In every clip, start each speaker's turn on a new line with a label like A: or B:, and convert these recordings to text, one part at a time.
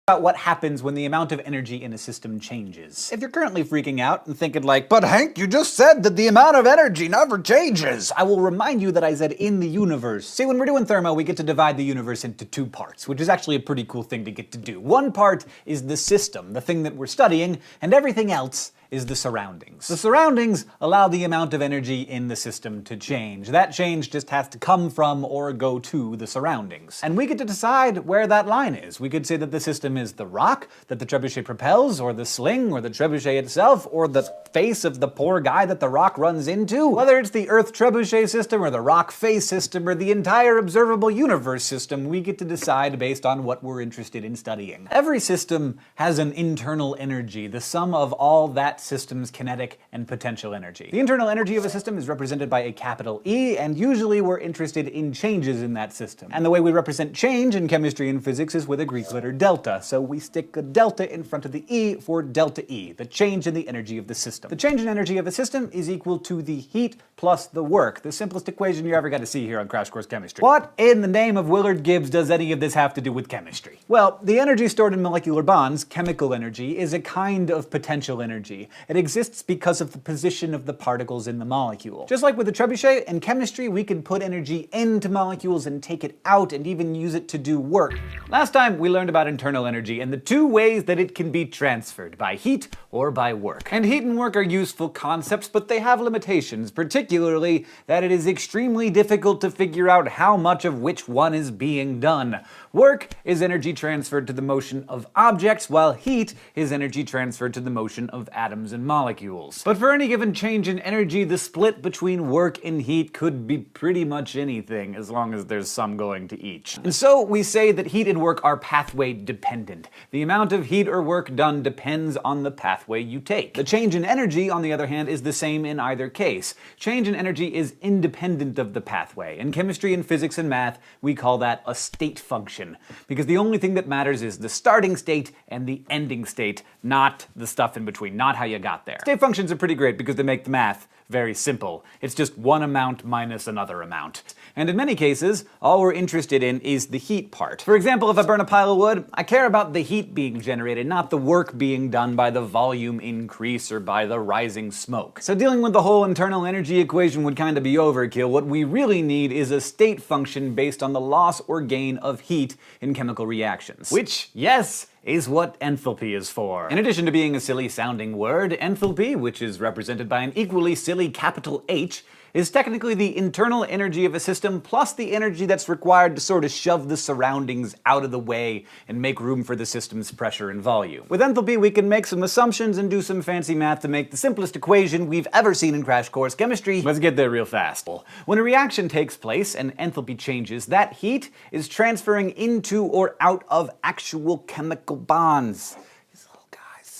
A: about what happens when the amount of energy in a system changes. If you're currently freaking out and thinking like, but Hank, you just said that the amount of energy never changes, I will remind you that I said in the universe. See, when we're doing thermo, we get to divide the universe into two parts, which is actually a pretty cool thing to get to do. One part is the system, the thing that we're studying, and everything else is the surroundings. The surroundings allow the amount of energy in the system to change. That change just has to come from or go to the surroundings. And we get to decide where that line is. We could say that the system is the rock that the trebuchet propels, or the sling, or the trebuchet itself, or the face of the poor guy that the rock runs into. Whether it's the Earth trebuchet system, or the rock face system, or the entire observable universe system, we get to decide based on what we're interested in studying. Every system has an internal energy, the sum of all that system's kinetic and potential energy. The internal energy of a system is represented by a capital E, and usually we're interested in changes in that system. And the way we represent change in chemistry and physics is with a Greek letter delta, so we stick a delta in front of the E for delta E, the change in the energy of the system. The change in energy of a system is equal to the heat plus the work, the simplest equation you ever got to see here on Crash Course Chemistry. What in the name of Willard Gibbs does any of this have to do with chemistry? Well, the energy stored in molecular bonds, chemical energy, is a kind of potential energy. It exists because of the position of the particles in the molecule. Just like with the trebuchet, in chemistry we can put energy into molecules and take it out and even use it to do work. Last time we learned about internal energy and the two ways that it can be transferred, by heat or by work. And heat and work are useful concepts, but they have limitations, particularly that it is extremely difficult to figure out how much of which one is being done. Work is energy transferred to the motion of objects, while heat is energy transferred to the motion of atoms and molecules. But for any given change in energy, the split between work and heat could be pretty much anything, as long as there's some going to each. And so we say that heat and work are pathway dependent. The amount of heat or work done depends on the pathway you take. The change in energy, on the other hand, is the same in either case. Change in energy is independent of the pathway. In chemistry and physics and math, we call that a state function, because the only thing that matters is the starting state and the ending state, not the stuff in between, not how you got there. State functions are pretty great because they make the math very simple. It's just one amount minus another amount. And in many cases, all we're interested in is the heat part. For example, if I burn a pile of wood, I care about the heat being generated, not the work being done by the volume increase or by the rising smoke. So dealing with the whole internal energy equation would kind of be overkill. What we really need is a state function based on the loss or gain of heat in chemical reactions. Which, yes, is what enthalpy is for. In addition to being a silly sounding word, enthalpy, which is represented by an equally silly capital H, is technically the internal energy of a system plus the energy that's required to sort of shove the surroundings out of the way and make room for the system's pressure and volume. With enthalpy, we can make some assumptions and do some fancy math to make the simplest equation we've ever seen in Crash Course Chemistry. Let's get there real fast. When a reaction takes place and enthalpy changes, that heat is transferring into or out of actual chemical bonds.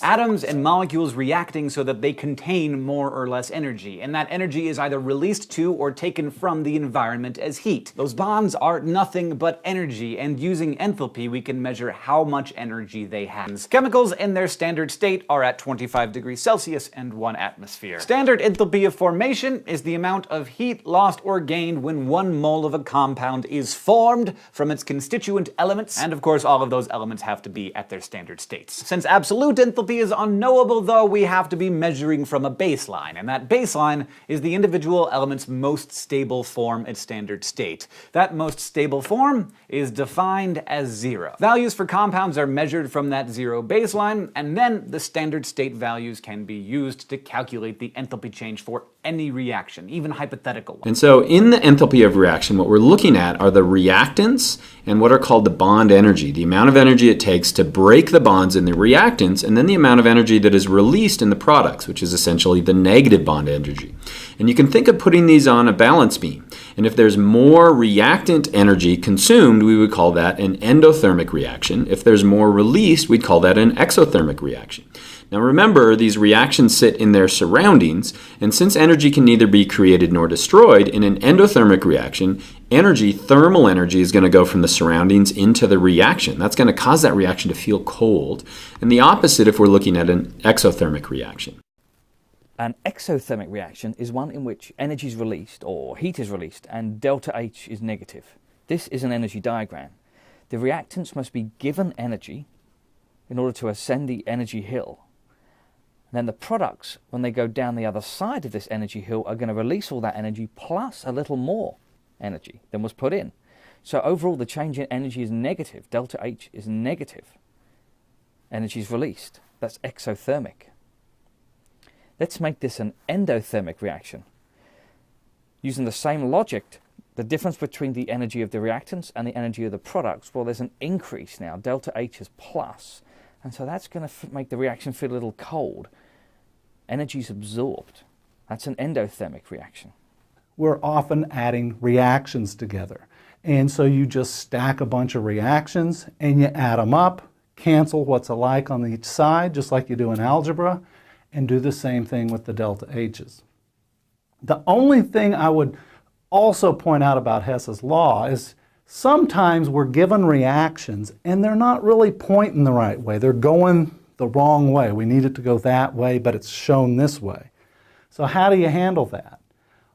A: Atoms and molecules reacting so that they contain more or less energy, and that energy is either released to or taken from the environment as heat. Those bonds are nothing but energy, and using enthalpy we can measure how much energy they have. Chemicals in their standard state are at 25 degrees Celsius and 1 atmosphere. Standard enthalpy of formation is the amount of heat lost or gained when 1 mole of a compound is formed from its constituent elements, and of course all of those elements have to be at their standard states. Since absolute enthalpy is unknowable, though, we have to be measuring from a baseline, and that baseline is the individual element's most stable form at standard state. That most stable form is defined as 0. Values for compounds are measured from that 0 baseline, and then the standard state values can be used to calculate the enthalpy change for any reaction, even hypothetical ones.
B: And so in the enthalpy of reaction, what we're looking at are the reactants and what are called the bond energy, the amount of energy it takes to break the bonds in the reactants, and then the amount of energy that is released in the products, which is essentially the negative bond energy. And you can think of putting these on a balance beam. And if there's more reactant energy consumed, we would call that an endothermic reaction. If there's more released, we'd call that an exothermic reaction. Now remember, these reactions sit in their surroundings, and since energy can neither be created nor destroyed, in an endothermic reaction, thermal energy is going to go from the surroundings into the reaction. That's going to cause that reaction to feel cold. And the opposite if we're looking at an exothermic reaction.
C: An exothermic reaction is one in which energy is released, or heat is released, and delta H is negative. This is an energy diagram. The reactants must be given energy, in order to ascend the energy hill. And then the products, when they go down the other side of this energy hill, are going to release all that energy plus a little more energy than was put in. So overall, the change in energy is negative. Delta H is negative. Energy is released. That's exothermic. Let's make this an endothermic reaction. Using the same logic, the difference between the energy of the reactants and the energy of the products, well, there's an increase now. Delta H is plus. And so that's going to make the reaction feel a little cold. Energy is absorbed. That's an endothermic reaction.
D: We're often adding reactions together. And so you just stack a bunch of reactions and you add them up, cancel what's alike on each side, just like you do in algebra, and do the same thing with the delta H's. The only thing I would also point out about Hess's law is sometimes we're given reactions and they're not really pointing the right way. They're going the wrong way. We need it to go that way, but it's shown this way. So how do you handle that?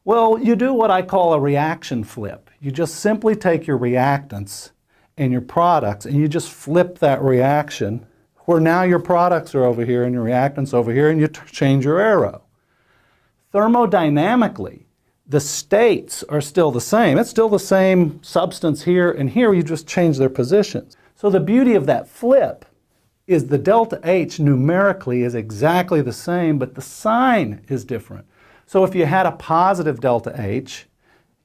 D: Well, you do what I call a reaction flip. You just simply take your reactants and your products and you just flip that reaction where now your products are over here and your reactants over here, and you change your arrow. Thermodynamically, the states are still the same. It's still the same substance here and here, you just change their positions. So the beauty of that flip is the delta H numerically is exactly the same, but the sign is different. So if you had a positive delta H,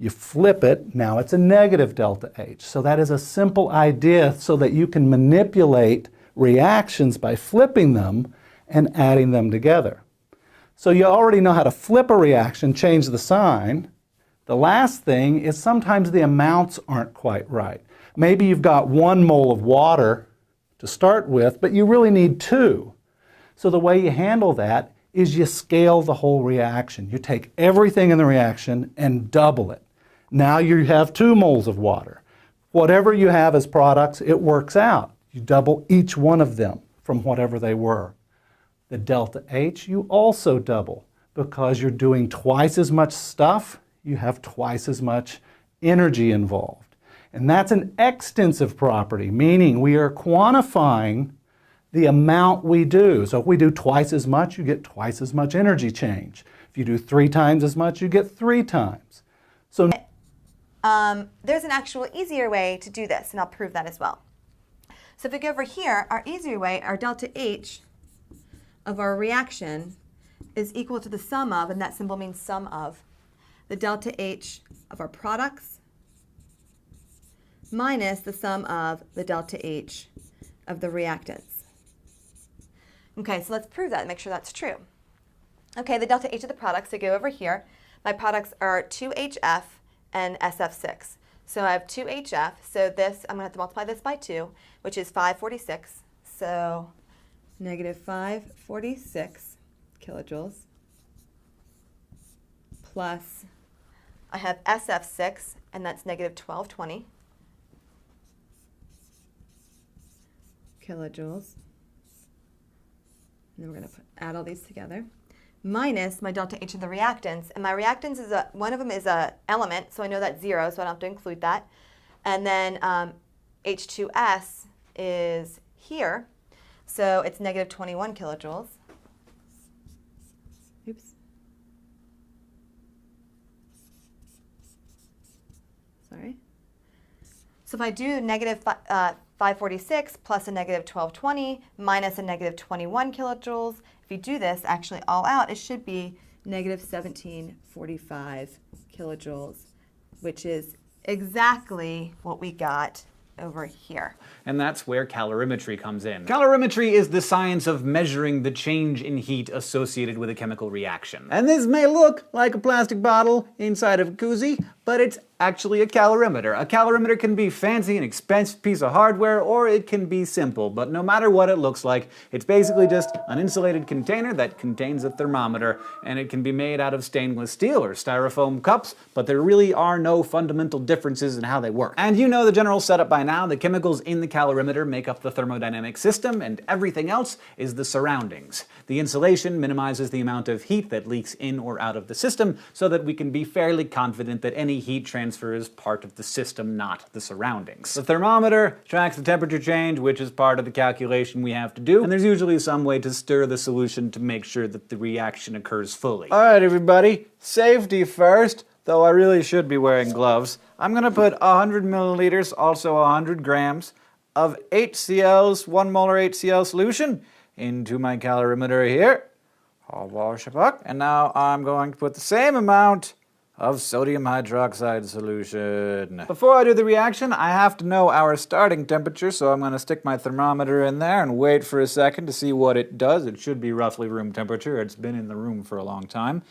D: you flip it, now it's a negative delta H. So that is a simple idea so that you can manipulate reactions by flipping them and adding them together. So you already know how to flip a reaction, change the sign. The last thing is sometimes the amounts aren't quite right. Maybe you've got 1 mole of water to start with, but you really need 2. So the way you handle that is you scale the whole reaction. You take everything in the reaction and double it. Now you have 2 moles of water. Whatever you have as products, it works out. You double each one of them from whatever they were. The delta H you also double because you're doing twice as much stuff, you have twice as much energy involved. And that's an extensive property, meaning we are quantifying the amount we do. So if we do twice as much, you get twice as much energy change. If you do 3 times as much, you get 3 times. So
E: there's an actual easier way to do this, and I'll prove that as well. So if we go over here, our easier way, our delta H of our reaction is equal to the sum of, and that symbol means sum of, the delta H of our products minus the sum of the delta H of the reactants. Okay, so let's prove that and make sure that's true. Okay, the delta H of the products, so go over here. My products are 2HF and SF6. So I have 2HF, so this, I'm going to have to multiply this by 2, which is 546. So negative 546 kilojoules plus, I have SF6, and that's negative 1220 kilojoules. And then we're going to add all these together. Minus my delta H of the reactants. And my reactants is one of them is a element, so I know that's 0, so I don't have to include that. And then H2S is here, so it's negative 21 kilojoules. Oops. Sorry. So if I do negative 546 plus a negative 1220 minus a negative 21 kilojoules, if you do this actually all out, it should be negative 1745 kilojoules, which is exactly what we got over here.
A: And that's where calorimetry comes in. Calorimetry is the science of measuring the change in heat associated with a chemical reaction. And this may look like a plastic bottle inside of a koozie, but it's actually a calorimeter. A calorimeter can be fancy and expensive piece of hardware, or it can be simple, but no matter what it looks like, it's basically just an insulated container that contains a thermometer, and it can be made out of stainless steel or styrofoam cups, but there really are no fundamental differences in how they work. And you know the general setup by now. The chemicals in the calorimeter make up the thermodynamic system, and everything else is the surroundings. The insulation minimizes the amount of heat that leaks in or out of the system so that we can be fairly confident that any heat transfer transfer is part of the system, not the surroundings. The thermometer tracks the temperature change, which is part of the calculation we have to do, and there's usually some way to stir the solution to make sure that the reaction occurs fully. Alright everybody, safety first, though I really should be wearing gloves. I'm gonna put 100 milliliters, also 100 grams, of HCl's 1 molar HCl solution into my calorimeter here. And now I'm going to put the same amount of sodium hydroxide solution. Before I do the reaction, I have to know our starting temperature, so I'm going to stick my thermometer in there and wait for a second to see what it does. It should be roughly room temperature. It's been in the room for a long time.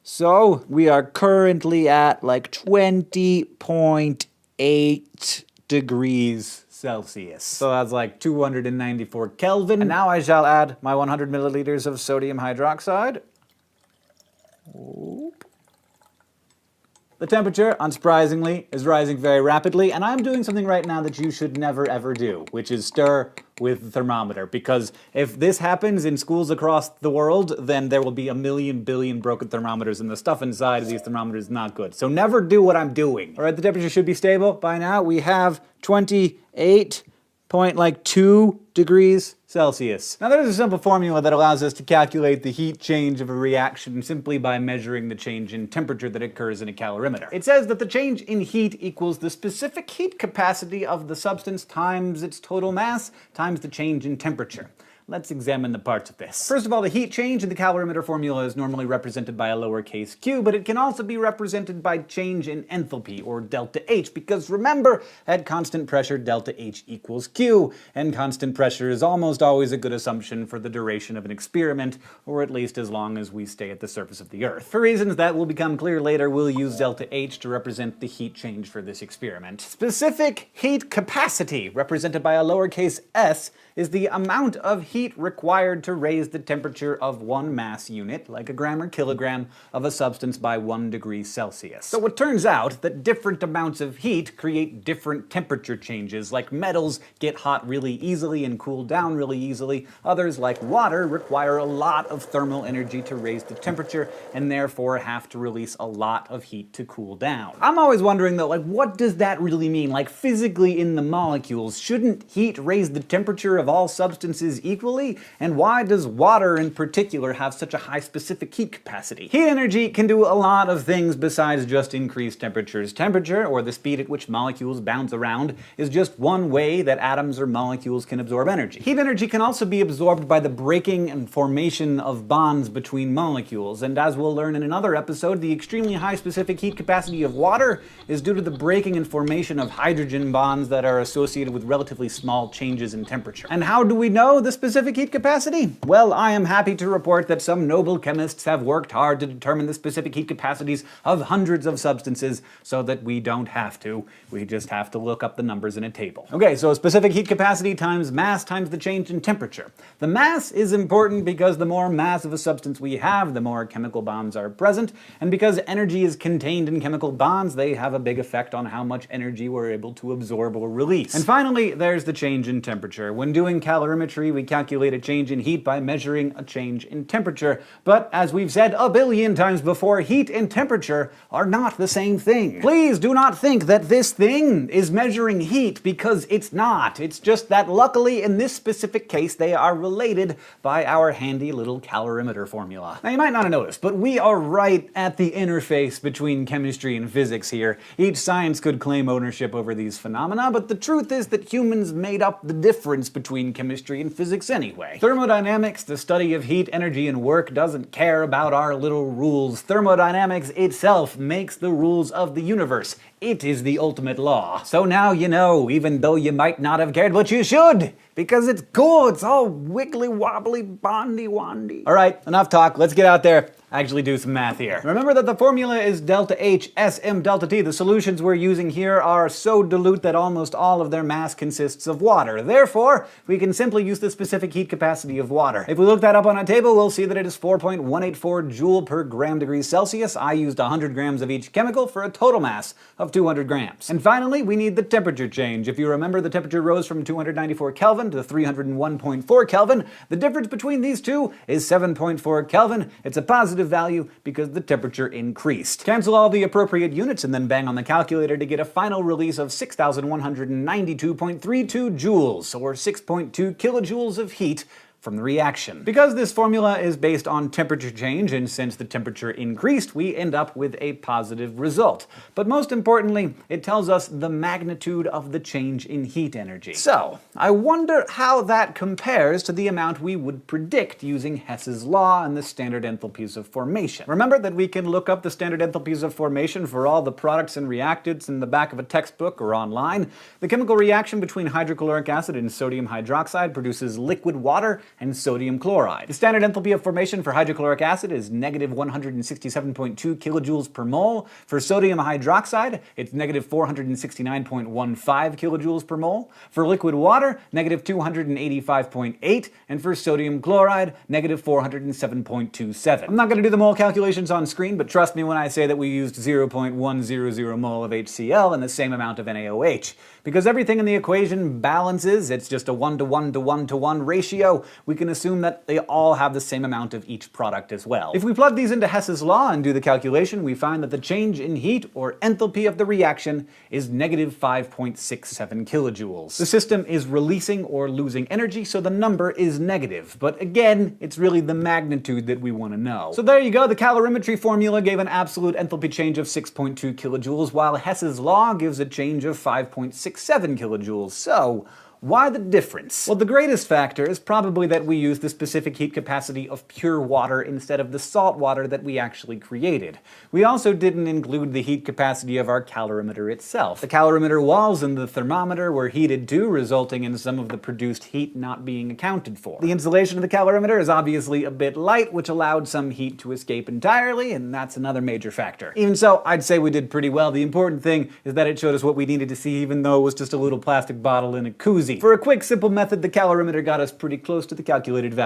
A: So we are currently at like 20.8 degrees Celsius. So that's like 294 Kelvin. And now I shall add my 100 milliliters of sodium hydroxide. Oop. The temperature, unsurprisingly, is rising very rapidly, and I'm doing something right now that you should never ever do, which is stir with the thermometer, because if this happens in schools across the world, then there will be a million billion broken thermometers, and the stuff inside of these thermometers is not good. So never do what I'm doing. All right, the temperature should be stable by now. We have 28.2 degrees Celsius. Now there's a simple formula that allows us to calculate the heat change of a reaction simply by measuring the change in temperature that occurs in a calorimeter. It says that the change in heat equals the specific heat capacity of the substance times its total mass times the change in temperature. Let's examine the parts of this. First of all, the heat change in the calorimeter formula is normally represented by a lowercase q, but it can also be represented by change in enthalpy, or delta H, because remember, at constant pressure, delta H equals Q, and constant pressure is almost always a good assumption for the duration of an experiment, or at least as long as we stay at the surface of the Earth. For reasons that will become clear later, we'll use delta H to represent the heat change for this experiment. Specific heat capacity, represented by a lowercase s, is the amount of heat required to raise the temperature of one mass unit, like a gram or kilogram, of a substance by 1 degree Celsius. So it turns out that different amounts of heat create different temperature changes, like metals get hot really easily and cool down really easily. Others, like water, require a lot of thermal energy to raise the temperature and therefore have to release a lot of heat to cool down. I'm always wondering though, like, what does that really mean? Like, physically in the molecules, shouldn't heat raise the temperature of all substances equally? And why does water in particular have such a high specific heat capacity? Heat energy can do a lot of things besides just increase temperatures. Temperature, or the speed at which molecules bounce around, is just one way that atoms or molecules can absorb energy. Heat energy can also be absorbed by the breaking and formation of bonds between molecules, and as we'll learn in another episode, the extremely high specific heat capacity of water is due to the breaking and formation of hydrogen bonds that are associated with relatively small changes in temperature. And how do we know the specific heat capacity? Well, I am happy to report that some noble chemists have worked hard to determine the specific heat capacities of hundreds of substances so that we don't have to. We just have to look up the numbers in a table. Okay, so specific heat capacity times mass times the change in temperature. The mass is important because the more mass of a substance we have, the more chemical bonds are present, and because energy is contained in chemical bonds, they have a big effect on how much energy we're able to absorb or release. And finally, there's the change in temperature. When doing calorimetry, we calculate a change in heat by measuring a change in temperature. But as we've said a billion times before, heat and temperature are not the same thing. Please do not think that this thing is measuring heat, because it's not. It's just that luckily in this specific case they are related by our handy little calorimeter formula. Now you might not have noticed, but we are right at the interface between chemistry and physics here. Each science could claim ownership over these phenomena, but the truth is that humans made up the difference between chemistry and physics anyway. Thermodynamics, the study of heat, energy, and work, doesn't care about our little rules. Thermodynamics itself makes the rules of the universe. It is the ultimate law. So now you know, even though you might not have cared, but you should, because it's cool. It's all wiggly wobbly bondy wandy. All right, enough talk. Let's get out there, actually do some math here. Remember that the formula is delta H SM delta T. The solutions we're using here are so dilute that almost all of their mass consists of water. Therefore, we can simply use the specific heat capacity of water. If we look that up on a table, we'll see that it is 4.184 joule per gram degree Celsius. I used 100 grams of each chemical for a total mass of of 200 grams. And finally, we need the temperature change. If you remember, the temperature rose from 294 Kelvin to 301.4 Kelvin. The difference between these two is 7.4 Kelvin. It's a positive value because the temperature increased. Cancel all the appropriate units and then bang on the calculator to get a final release of 6,192.32 joules, or 6.2 kilojoules of heat from the reaction. Because this formula is based on temperature change, and since the temperature increased, we end up with a positive result. But most importantly, it tells us the magnitude of the change in heat energy. So, I wonder how that compares to the amount we would predict using Hess's law and the standard enthalpies of formation. Remember that we can look up the standard enthalpies of formation for all the products and reactants in the back of a textbook or online. The chemical reaction between hydrochloric acid and sodium hydroxide produces liquid water and sodium chloride. The standard enthalpy of formation for hydrochloric acid is negative 167.2 kilojoules per mole. For sodium hydroxide, it's negative 469.15 kilojoules per mole. For liquid water, negative 285.8, and for sodium chloride, negative 407.27. I'm not going to do the mole calculations on screen, but trust me when I say that we used 0.100 mole of HCl and the same amount of NaOH. Because everything in the equation balances, it's just a 1-to-1 to 1-to-1 ratio, we can assume that they all have the same amount of each product as well. If we plug these into Hess's law and do the calculation, we find that the change in heat, or enthalpy of the reaction, is negative 5.67 kilojoules. The system is releasing or losing energy, so the number is negative. But again, it's really the magnitude that we want to know. So there you go, the calorimetry formula gave an absolute enthalpy change of 6.2 kilojoules, while Hess's law gives a change of 5.67 kilojoules. So, why the difference? Well, the greatest factor is probably that we use the specific heat capacity of pure water instead of the salt water that we actually created. We also didn't include the heat capacity of our calorimeter itself. The calorimeter walls and the thermometer were heated too, resulting in some of the produced heat not being accounted for. The insulation of the calorimeter is obviously a bit light, which allowed some heat to escape entirely, and that's another major factor. Even so, I'd say we did pretty well. The important thing is that it showed us what we needed to see, even though it was just a little plastic bottle in a koozie. For a quick, simple method, the calorimeter got us pretty close to the calculated value.